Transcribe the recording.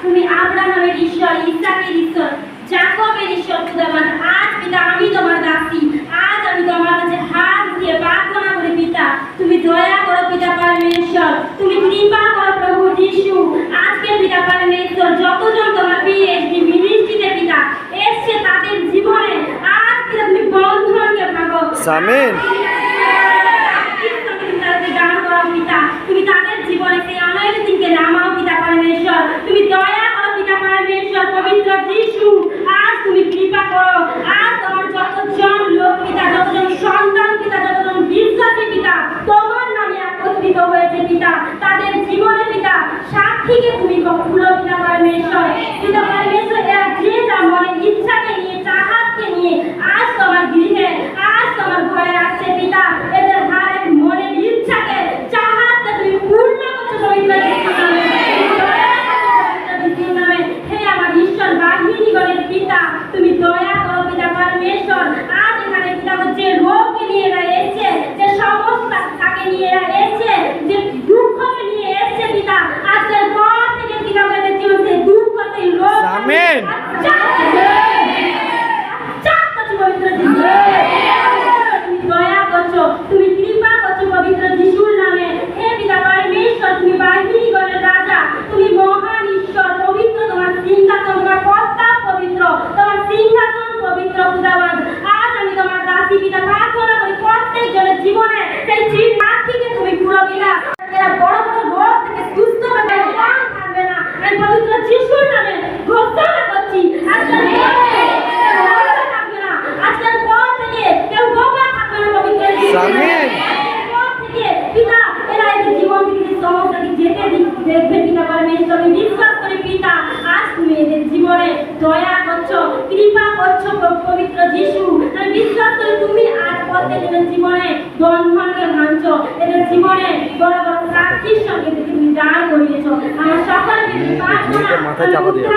তুমি আব্রাহামের ঈশ্বর, ইসাকের ঈশ্বর, যাকবের ঈশ্বর খুদাবান। আজ পিতা আমি তোমার দাসী, আজ আমি তোমার কাছে হাত দিয়ে প্রার্থনা করি পিতা, তুমি দয়া করো পিতা পরমেশ্বর, তুমি কৃপা করো প্রভু যিশু। আজকে পিতা পরমেশ্বর যতজন তোমার পিএইচডি মিনিস্ট্রিতে পিতা এসছে তাদের জীবনে আজ পিতা তুমি বন্ধনকে ভাগো। আমেন। দান করো পিতা, তুমি তাদের জীবনে সেই অনৈতিককে নামাও পিতা পরমেশ্বর, তুমি দয়া করো পিতা পরমেশ্বর পবিত্র যিশু। আজ তুমি কৃপা করো, আজ তোমার যতজন লোক পিতা, যতজন সন্তান পিতা, যতজন বিশ্বাসী পিতা তোমার নামে একত্রিত হয়েছে পিতা, তাদের জীবনে পিতা সাক্ষীকে তুমি খুলো পিতা পরমেশ্বর। পিতা পরমেশ্বর এরা যে যা মনে ইচ্ছাকে নিয়ে, চাহাতকে নিয়ে আজ তোমার গৃহে, আজ তোমার ঘরে আসছে পিতা, এদের হারে মনের ইচ্ছাকে, চাহাতকে তুমি পূর্ণ করছো পবিত্র যিশুর নামে। হে আমার ঈশ্বর বাহিনীগণের পিতা, তুমি দয়া করো পিতা পরমেশ্বর। আজ এখানে পিতা যে রোগকে নিয়ে এরা এসছে, যে সমস্যা তাকে নিয়ে এরা এসছে, যে দুঃখকে নিয়ে এসছে পিতা, আজকের পর থেকে পিতা এদের জীবন সেই দুঃখ, সেই রোগ আমেন। তুমি দয়া করছো, তুমি কৃপা করছো পবিত্র যিশুর নামে। হে পিতা পরমেশ্বর, তুমি বাহিনীগণের রাজা, তুমি মহান ঈশ্বর, পবিত্র তোমার সিংহাসন, তোমার প্রস্তাব পবিত্র, তোমার সিংহাসন পবিত্র খুদাবান। আজ আমি তোমার দাসী পিতা প্রার্থনা করি প্রত্যেক জনের জীবনে সেই সাক্ষীকে তুমি পুরো পিতা, এরা বড় বড় রোগ থেকে সুস্থ হবে, থাকবে না। আমি পবিত্র যিশুর নামে ঘোষণা করছি আজকের আজকের পর থেকে কেউ বোবা থাকবে না পবিত্র আমেন। পর থেকে পিতা এরা এই জীবন থেকে সমস্যাকে যেতে দেখবে পিতা পরমেশ্বর। আমি বিশ্বাস করি পিতা আজ তুমি এদের জীবনে দয়া করছো, কৃপা করছো পবিত্র যিশু। আমি বিশ্বাস করি তুমি আজ প্রত্যেকের জীবনে বন্ধনকে ভাঙছো, এদের জীবনে বড় বড় সাক্ষীর সঙ্গে তুমি দাঁড় করিয়েছো। আমার সকলকে প্রার্থনা মাথা চাপা দিয়ে